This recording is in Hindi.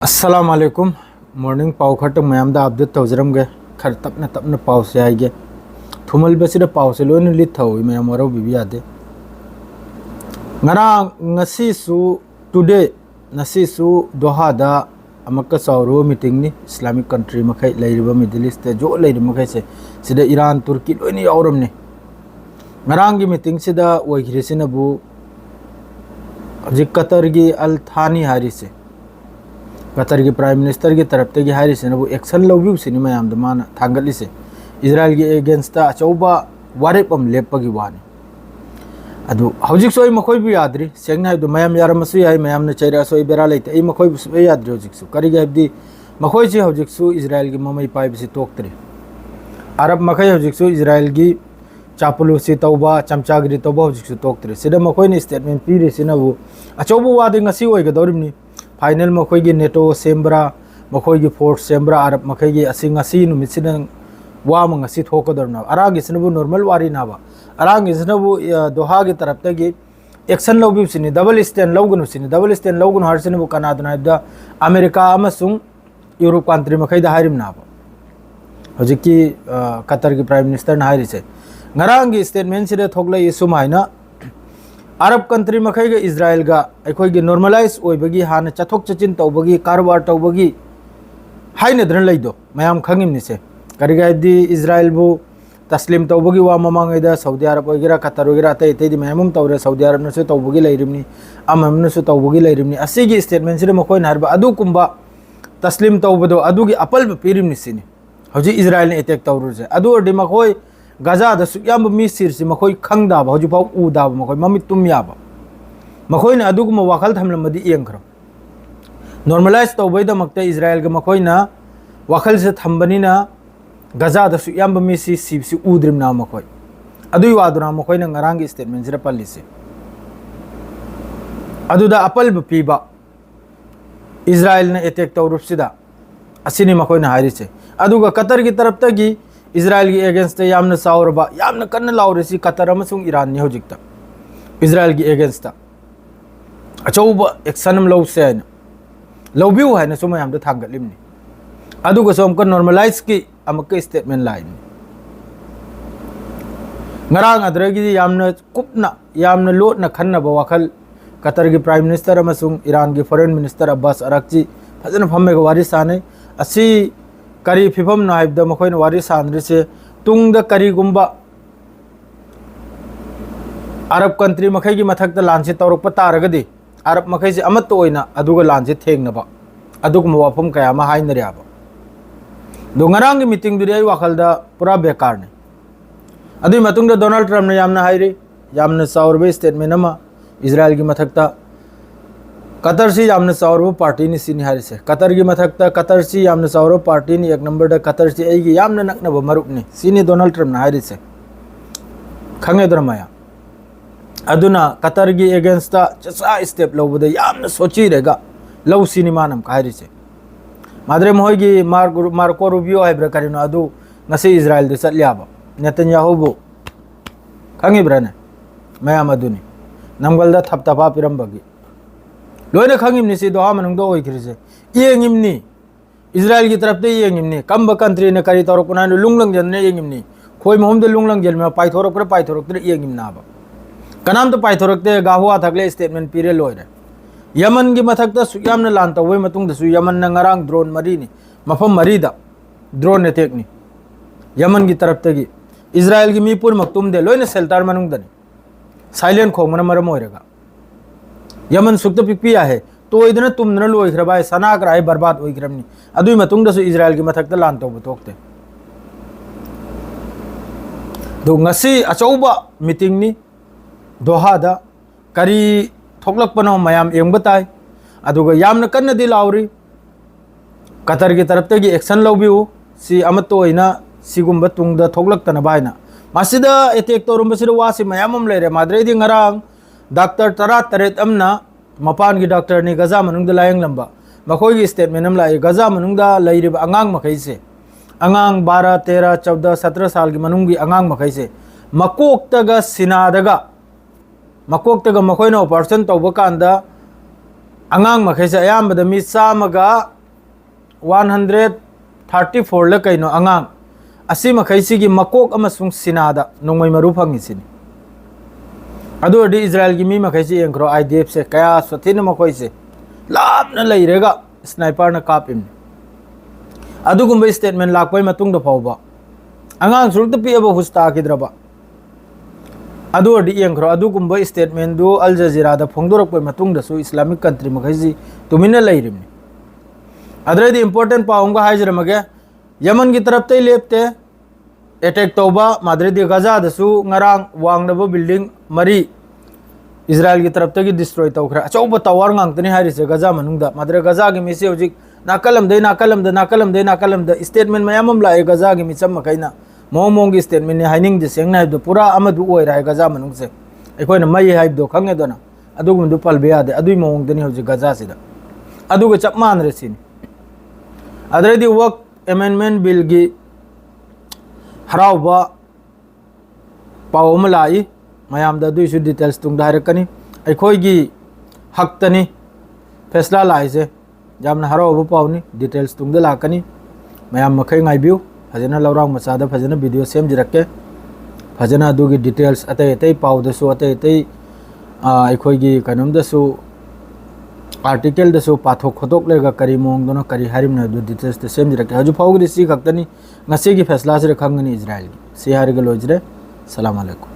अस्सलाम वालेकुम मॉर्निंग पाव खट मैम दा अपडेट तौजरमगे खर तपना तपना पाव से आइगे थुमल बसिदा पाव से लोन लिथ थौई मैम वरो बिबी आदे ngara ngasi su today nasi su doha da amaka sauro meeting ni islamic country makai lairiba middle east jo lairi makai se sida iran turki loini aurum ne ngarang gi meeting sida oi gresina bu ji qatar gi al thani hari se Qatar की प्राइम मिनिस्टर की तरफ से हाई से एक्शन लौबी से मान थागली से इजराइल की एगेंस्ट अचौब वारेपम लेपगी वाने हजिसो मखोई भी याद्री सेंगना मैम यारमसु याई मैम चैरसो बेरा लेते मखोई याद्री हजिसु करिगे हबदी मखोई हजिसु इजराइल की ममई पाइबसी तोक्तरे अरब मखई हजिसु इजराइल की चापलूसी तौब चमचागिरी तौब हजिसु तोक्तरे सिदा मखोई स्टेटमेंट पीरेसिनबु अचौब वादे ngasi ओइगदौरिमनि फाइनल मखोई नेटो सेम्ब्रा मखोई फोर्स सेम्ब्रा अरब मखई असी नुमिसिन वाम ngasi थोकदरना अरागिसनबु नॉर्मल वारी नाबा अरागिसनबु दोहा की तरफ तगी एक्शन लौबिसिनि डबल स्टैंड लौगनु हरसिनबु कनादनाइदा अमेरिका अमसुंग यूरोप कंट्री मखई दा हारिम नाबा हजिकी कतर की प्राइम मिनिस्टर ना हारिसे ngaraंगी स्टेटमेंट सिदे थोकलै सुमाइना अरब कंट्री मखई इजराइल का अखोई नॉर्मलाइज होइबगी हान चथोक चचिन तौबगी कारबार तौबगी हाइनद्रन लैदो मयाम खंगिमनिसे करिगायदी इजराइल बु तस्लीम तौबगी वा ममांगैदा सऊदी अरब वगैरह कतर वगैरह अतै अतैदी मयामुम तौरे सऊदी अरब नसु तौबगी लैरिमनि अममनसु तौबगी लैरिमनि असिगी स्टेटमेंट सिदे मखोई नारबा अदु कुंबा तस्लीम तौबदो अदुगी अपल पिरिमनिसिनि हजि इजराइल ने अटैक तौरुजे अदु अर्दि मखोई गजा दसुयाम मी सिरसी मखोई खंगदाब हौजुफाव उदाब मखोई ममित तुम याब मखोइना अदुगुम वाखल थमलमदि येंखरो नॉर्मलाइज तौबैदमक्ता इजराइल ग मखोइना वाखल से थंबनिना गजा दसुयाम मी सिरसी उद्रिमना मखोई अदुई वादुना मखोइना ngaraंगी स्टेटमेंट सिरा पल्लिसे अदुदा अपल पीबा इजराइल ने अटैक तौरुपसिदा असिनि मखोइना हारिसे अदुगा कतर की तरफ तगी इजराइल की एगेंस्ट यामन साउरबा यामन कन्न लाउरेसी कतर अमसुंग ईरान नि होजिकता इजराइल की एगेंस्ट अचौब एक्शन लौसे है लौबिउ है सुम याम थागलिमनि अदुगा सोम का नॉर्मलाइज की अमक स्टेटमेंट लाइन ngaraंग अदरगी यामन कुपना यामन लोटना खन्नबा वाखल कतर की प्राइम मिनिस्टर अमसुंग ईरान की फॉरेन मिनिस्टर अब्बास अराक्ची फजन फम्मे वारी साने असी करी फिफम नाइब द मखोइन वारी सानद्रिसे तुंग द करीगुंबा अरब कंट्री मखई की मथक द लांचे तौरप तारगदि अरब मखई से अमत ओइना अदुगा लांचे थेंगनबा अदुग मवाफम कया मा हाइनरियाबा दो ngaraंग मीटिंग दुरि आई वाखल द पूरा बेकार ने अदुई मतुंग द डोनाल्ड ट्रम्प ने यामना हाइरे यामना साउरबे स्टेटमेंट अमा इजराइल की मथक ता कतर से यामन साउरो पार्टी ने सिनी हारी से कतर की मथकता कतर से यामन साउरो पार्टी ने एक नंबर द कतर से एगी यामन नकनब मरुप ने सिनी डोनाल्ड ट्रम्प हारी से खंगे दरमाया अदुना कतर की एगेंस्ट चसा स्टेप लौबद यामन सोची रहेगा लौ सिनी मानम हारी से माद्रे मोहगी मार्को रूबियो है ब्रकरिनो अदु ngasi इजराइल दे चल्याबा नेतन्याहु बु खंगे ब्रने मयाम अदुनी नमगल द थपथपा पिरमबगी लोने खंगिमनि से दोहा मनंगदो ओइखरिसे येंगिमनि इजराइल की तरफ ते येंगिमनि कम कंट्री ने करी तौरपना लुंगलंग जन ने येंगिमनि खोई मोहम दे लुंगलंग जन में पाइथोरक येंगिमना बा कनाम तो पाइथोरकते गाहुआ थकले स्टेटमेंट पीरे लोइरे यमन की मथक ता सुयामन लान तौवे मतुंग दसु यमन न ngaraंग ड्रोन मरीनी मफम मरीदा ड्रोन ने टेकनी यमन की तरफ तगी इजराइल की मीपुर मक्तुम दे लोइने सेल्टर मनुंग दने साइलेंट खोमन मरम होइरेगा यमन सुक्त पिपिया है तो इधर तुम न लोइख्रबाय सना कराय बर्बाद ओइख्रमनि अदुई मतुंग दसु इजराइल की मथक लान तौब तोक्ते दो ngasi अचौबा मीटिंग नि दोहा दा करी थोकलकपनो मयाम एंगबताय अदुगा यामन कन्न दि लाउरी कतर की तरफ तगी एक्शन लौबिउ सी अमत ओइना सिगुंबा तुंग दा थोकलकतना बायना मासिदा अटैक तौरुंबसिदा वासी मयामम लेरे माद्रेदी ngaraंग डॉक्टर तरा तरेत अमना मपान की डॉक्टर ने गजा मनुंग द लायंग लंबा मखोई की statement um lie Gaza मनुंग the लैरिब अंगांग मखई से अंगांग 12 13 14 17 साल की मनुंग की अंगांग मखई से मकोक्तगा सिनादगा मकोक्तगा मखोइना ऑपरेशन तौब कांदा angang makhaise ayambada mi chamaga 134 la kaino angang asi makhaisi gi makok amasung sinada nongmai maru phangisini adu di Israel gi mi makhaisi engro IDF se kaya sothina makhoise lapna leirega sniper na kapim adu gumba statement lakpai matung da phawba angang sulta pi aba husta kidraba adu di engro adu gumba statement du Al Jazeera da phongdorok pai matung da su Islamic country makhaisi tumina leirimni adre di important paunga haijaramage Yaman ki taraf tai lepte attack tauba madre di Gaza da su ngarang wangnaba building mari Israel ki taraf ta gi destroy tawkhra achauba tawar ngang tani hari se Gaza manungda madre Gaza gi misi hojik nakalam da statement mayamam la e Gaza gi micham makaina momong gi statement ne haining de sengna do pura amadu oi rai Gaza manung se ekoina mai haib do khange dona adu gum du palbe ade adui momong dani hojik Gaza sida adu ga chapman resin adre di work amendment bill gi harauba pawma lai mayam da du su details tung direct kani aikoi gi hak tani faisla lai se jamna harauba pawni details tung da la kani mayam makhai ngai biu fajana laurang machada fajana video sem jirakke fajana du gi details atai atai paw da su atai atai aikoi gi kanum da su article da su pathok khotok lega kari mong dono kari harim na du details the same direct haju phawg ri si khaktani ngase gi faisla se khangani Israel gi se har ga lojre salam alaikum